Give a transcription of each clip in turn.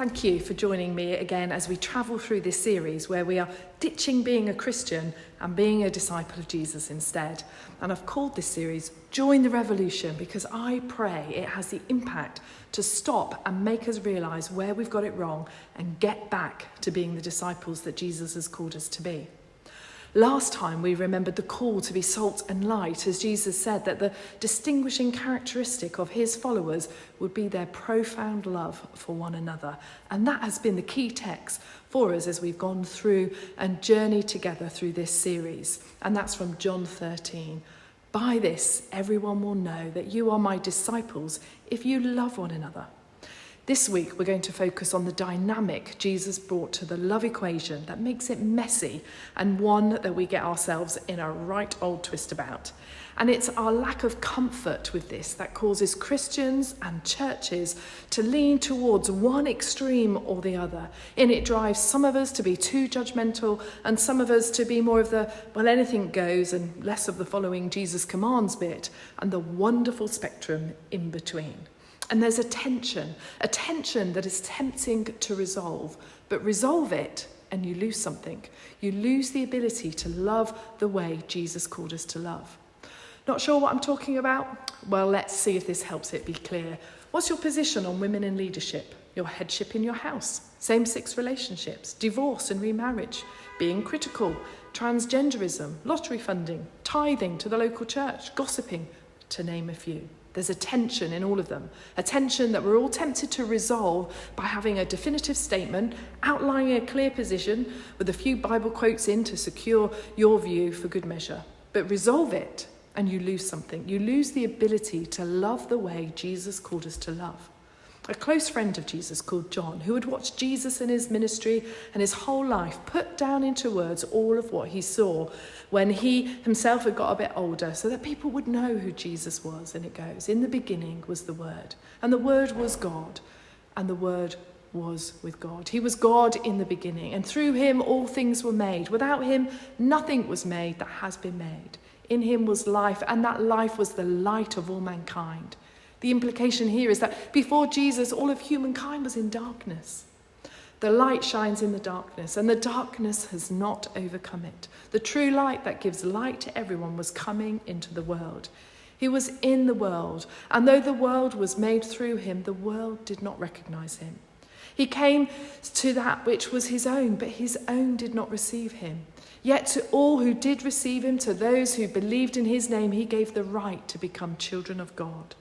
thank you for joining me again as we travel through this series where we are ditching being a Christian and being a disciple of Jesus instead. And I've called this series Join the Revolution because I pray it has the impact to stop and make us realise where we've got it wrong and get back to being the disciples that Jesus has called us to be. Last time we remembered the call to be salt and light as Jesus said that the distinguishing characteristic of his followers would be their profound love for one another. And that has been the key text for us as we've gone through and journeyed together through this series. And that's from John 13. By this, everyone will know that you are my disciples if you love one another. This week, we're going to focus on the dynamic Jesus brought to the love equation that makes it messy and one that we get ourselves in a right old twist about. And it's our lack of comfort with this that causes Christians and churches to lean towards one extreme or the other. And it drives some of us to be too judgmental and some of us to be more of the, well, anything goes and less of the following Jesus commands bit and the wonderful spectrum in between. And there's a tension that is tempting to resolve, but resolve it and you lose something. You lose the ability to love the way Jesus called us to love. Not sure what I'm talking about? Well, let's see if this helps it be clear. What's your position on women in leadership? Your headship in your house? Same-sex relationships? Divorce and remarriage? Being critical? Transgenderism? Lottery funding? Tithing to the local church? Gossiping? To name a few. There's a tension in all of them, a tension that we're all tempted to resolve by having a definitive statement, outlining a clear position with a few Bible quotes in to secure your view for good measure. But resolve it and you lose something. You lose the ability to love the way Jesus called us to love. A close friend of Jesus called John, who had watched Jesus in his ministry and his whole life put down into words all of what he saw when he himself had got a bit older so that people would know who Jesus was. And it goes, in the beginning was the Word, and the Word was God, and the Word was with God. He was God in the beginning, and through him all things were made. Without him, nothing was made that has been made. In him was life, and that life was the light of all mankind. The implication here is that before Jesus, all of humankind was in darkness. The light shines in the darkness, and the darkness has not overcome it. The true light that gives light to everyone was coming into the world. He was in the world, and though the world was made through him, the world did not recognize him. He came to that which was his own, but his own did not receive him. Yet to all who did receive him, to those who believed in his name, he gave the right to become children of God.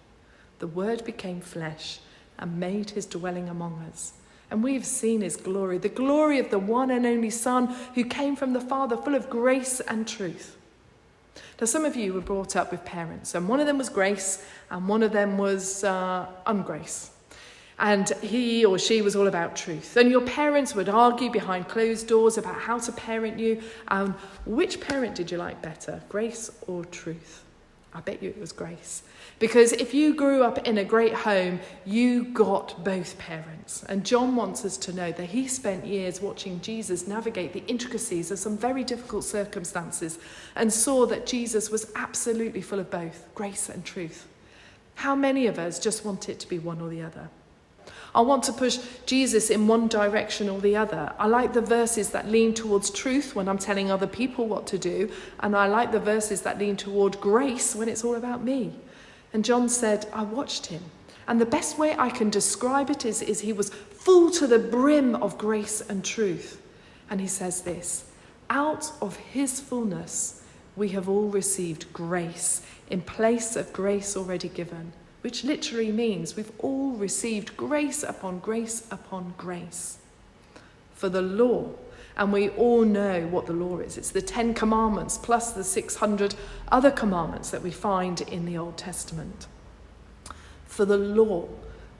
The Word became flesh and made his dwelling among us. And we have seen his glory, the glory of the one and only Son who came from the Father, full of grace and truth. Now, some of you were brought up with parents, and one of them was Grace and one of them was ungrace. And he or she was all about truth. And your parents would argue behind closed doors about how to parent you. Which parent did you like better, Grace or truth? I bet you it was Grace. Because if you grew up in a great home, you got both parents. And John wants us to know that he spent years watching Jesus navigate the intricacies of some very difficult circumstances and saw that Jesus was absolutely full of both grace and truth. How many of us just want it to be one or the other? I want to push Jesus in one direction or the other. I like the verses that lean towards truth when I'm telling other people what to do, and I like the verses that lean toward grace when it's all about me. And John said, I watched him. And the best way I can describe it is he was full to the brim of grace and truth. And he says this, out of his fullness, we have all received grace in place of grace already given, which literally means we've all received grace upon grace upon grace. For the law, and we all know what the law is. It's the 10 commandments plus the 600 other commandments that we find in the Old Testament. For the law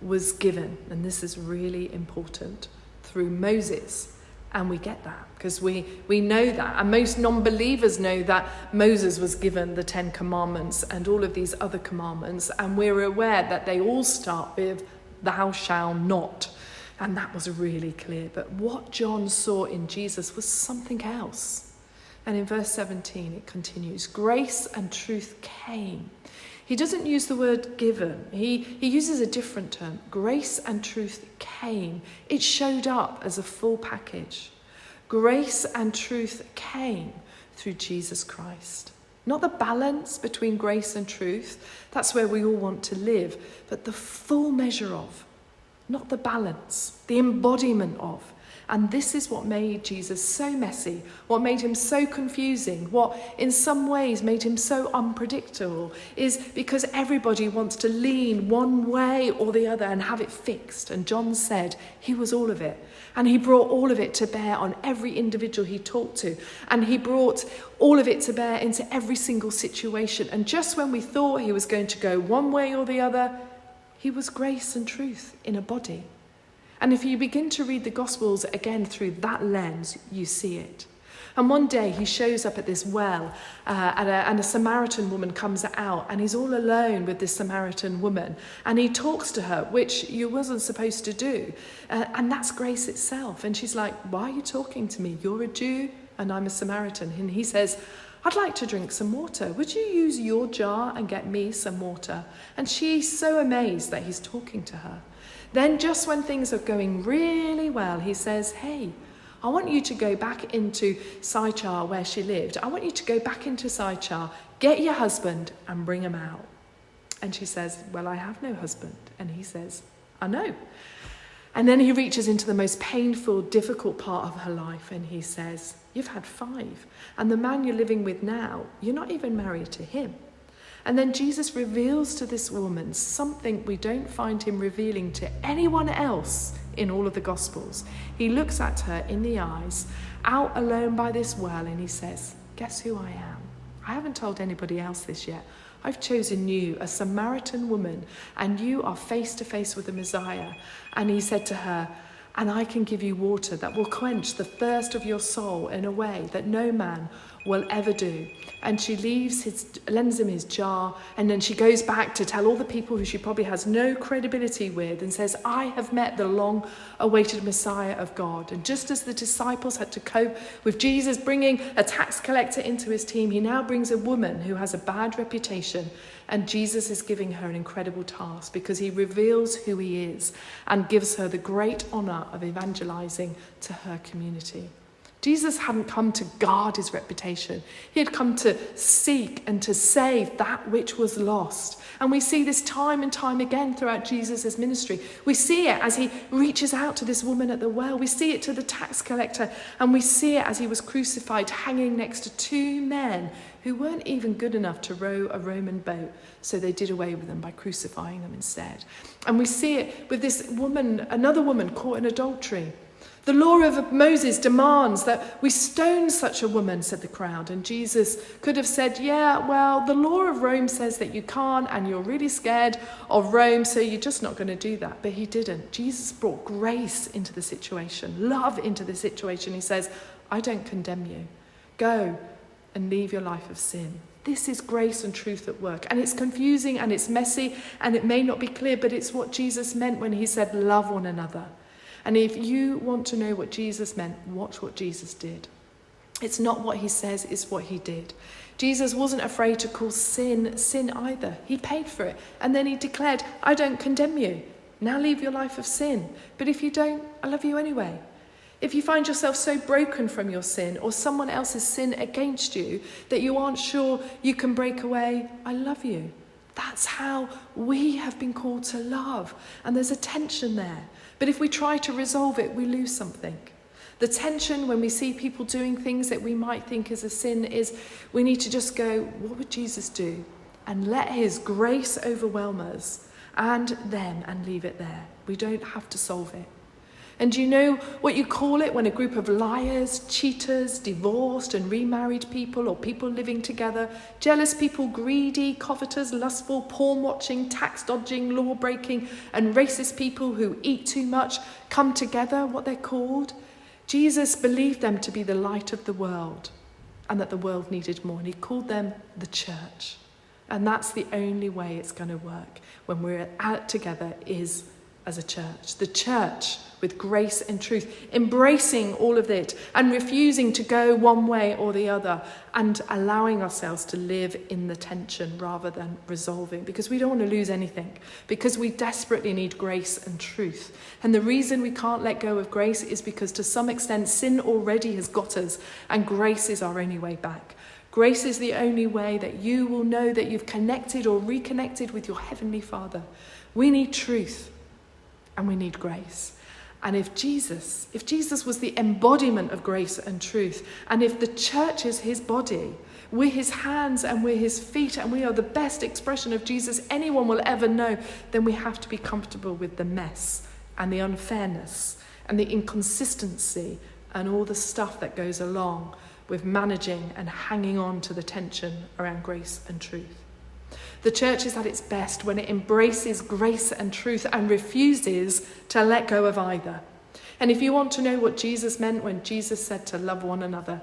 was given, and this is really important, through Moses. And we get that because we know that. And most non-believers know that Moses was given the 10 commandments and all of these other commandments. And we're aware that they all start with thou shalt not. And that was really clear. But what John saw in Jesus was something else. And in verse 17, it continues, grace and truth came. He doesn't use the word given. He uses a different term. Grace and truth came. It showed up as a full package. Grace and truth came through Jesus Christ. Not the balance between grace and truth. That's where we all want to live. But the full measure of. Not the balance. The embodiment of. And this is what made Jesus so messy, what made him so confusing, what in some ways made him so unpredictable, is because everybody wants to lean one way or the other and have it fixed. And John said he was all of it. And he brought all of it to bear on every individual he talked to. And he brought all of it to bear into every single situation. And just when we thought he was going to go one way or the other, he was grace and truth in a body. And if you begin to read the Gospels again through that lens, you see it. And one day he shows up at this well and a Samaritan woman comes out and he's all alone with this Samaritan woman. And he talks to her, which you wasn't supposed to do. And that's grace itself. And she's like, why are you talking to me? You're a Jew and I'm a Samaritan. And he says, I'd like to drink some water. Would you use your jar and get me some water? And she's so amazed that he's talking to her. Then just when things are going really well, he says, hey, I want you to go back into Sychar where she lived. I want you to go back into Sychar, get your husband and bring him out. And she says, well, I have no husband. And he says, I know. And then he reaches into the most painful, difficult part of her life and he says, you've had 5. And the man you're living with now, you're not even married to him. And then Jesus reveals to this woman something we don't find him revealing to anyone else in all of the Gospels. He looks at her in the eyes, out alone by this well, and he says, guess who I am? I haven't told anybody else this yet. I've chosen you, a Samaritan woman, and you are face to face with the Messiah. And he said to her, and I can give you water that will quench the thirst of your soul in a way that no man will ever do. And she lends him his jar, and then she goes back to tell all the people who she probably has no credibility with and says, I have met the long-awaited Messiah of God. And just as the disciples had to cope with Jesus bringing a tax collector into his team, he now brings a woman who has a bad reputation. And Jesus is giving her an incredible task because he reveals who he is and gives her the great honour of evangelizing to her community. Jesus hadn't come to guard his reputation. He had come to seek and to save that which was lost. And we see this time and time again throughout Jesus' ministry. We see it as he reaches out to this woman at the well. We see it to the tax collector. And we see it as he was crucified, hanging next to 2 men who weren't even good enough to row a Roman boat. So they did away with them by crucifying them instead. And we see it with this woman, another woman caught in adultery. The law of Moses demands that we stone such a woman, said the crowd. And Jesus could have said, yeah, well, the law of Rome says that you can't and you're really scared of Rome, so you're just not going to do that. But he didn't. Jesus brought grace into the situation, love into the situation. He says, I don't condemn you. Go and leave your life of sin. This is grace and truth at work. And it's confusing and it's messy and it may not be clear, but it's what Jesus meant when he said, love one another. And if you want to know what Jesus meant, watch what Jesus did. It's not what he says, it's what he did. Jesus wasn't afraid to call sin either. He paid for it. And then he declared, I don't condemn you. Now leave your life of sin. But if you don't, I love you anyway. If you find yourself so broken from your sin or someone else's sin against you that you aren't sure you can break away, I love you. That's how we have been called to love. And there's a tension there. But if we try to resolve it, we lose something. The tension when we see people doing things that we might think is a sin is we need to just go, what would Jesus do? And let his grace overwhelm us and them and leave it there. We don't have to solve it. And do you know what you call it when a group of liars, cheaters, divorced and remarried people or people living together, jealous people, greedy, covetous, lustful, porn-watching, tax-dodging, law-breaking and racist people who eat too much come together, what they're called? Jesus believed them to be the light of the world and that the world needed more. And he called them the church. And that's the only way it's going to work when we're out together is as a church. The church with grace and truth, embracing all of it and refusing to go one way or the other and allowing ourselves to live in the tension rather than resolving, because we don't want to lose anything, because we desperately need grace and truth. And the reason we can't let go of grace is because to some extent sin already has got us and grace is our only way back. Grace is the only way that you will know that you've connected or reconnected with your Heavenly Father. We need truth and we need grace. And if Jesus was the embodiment of grace and truth, and if the church is his body, we're his hands and we're his feet, and we are the best expression of Jesus anyone will ever know, then we have to be comfortable with the mess and the unfairness and the inconsistency and all the stuff that goes along with managing and hanging on to the tension around grace and truth. The church is at its best when it embraces grace and truth and refuses to let go of either. And if you want to know what Jesus meant when Jesus said to love one another,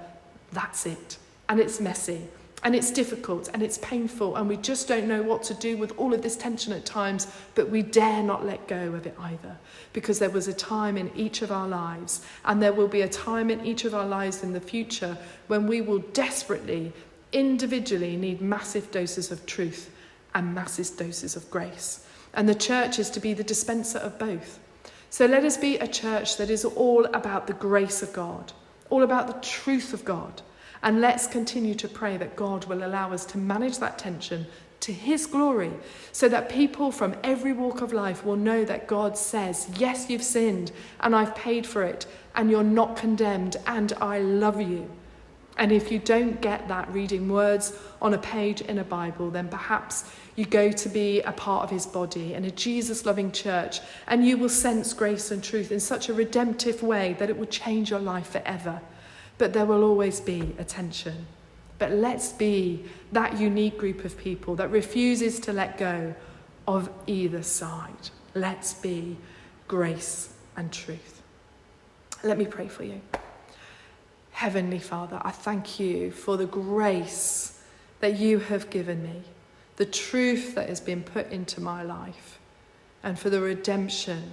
that's it. And it's messy, and it's difficult, and it's painful, and we just don't know what to do with all of this tension at times, but we dare not let go of it either. Because there was a time in each of our lives, and there will be a time in each of our lives in the future when we will desperately, individually need massive doses of truth and massive doses of grace. And the church is to be the dispenser of both. So let us be a church that is all about the grace of God, all about the truth of God. And let's continue to pray that God will allow us to manage that tension to his glory, so that people from every walk of life will know that God says, yes, you've sinned and I've paid for it and you're not condemned and I love you. And if you don't get that reading words on a page in a Bible, then perhaps you go to be a part of his body in a Jesus-loving church, and you will sense grace and truth in such a redemptive way that it will change your life forever. But there will always be a tension. But let's be that unique group of people that refuses to let go of either side. Let's be grace and truth. Let me pray for you. Heavenly Father, I thank you for the grace that you have given me, the truth that has been put into my life, and for the redemption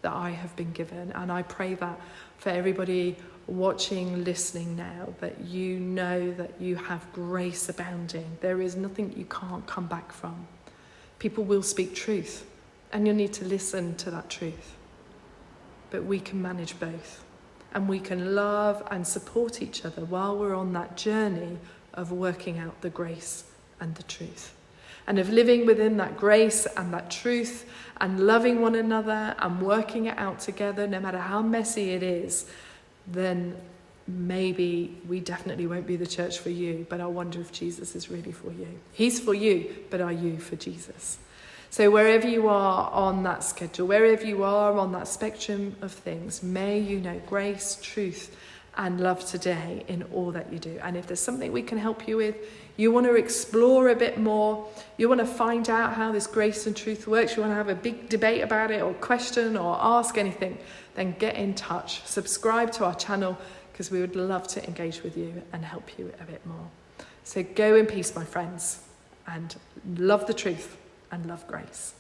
that I have been given. And I pray that for everybody watching, listening now, that you know that you have grace abounding. There is nothing you can't come back from. People will speak truth, and you'll need to listen to that truth. But we can manage both. And we can love and support each other while we're on that journey of working out the grace and the truth. And of living within that grace and that truth and loving one another and working it out together, no matter how messy it is, then maybe we definitely won't be the church for you, but I wonder if Jesus is really for you. He's for you, but are you for Jesus? So wherever you are on that schedule, wherever you are on that spectrum of things, may you know grace, truth, and love today in all that you do. And if there's something we can help you with, you want to explore a bit more, you want to find out how this grace and truth works, you want to have a big debate about it or question or ask anything, then get in touch. Subscribe to our channel, because we would love to engage with you and help you a bit more. So go in peace, my friends, and love the truth and love grace.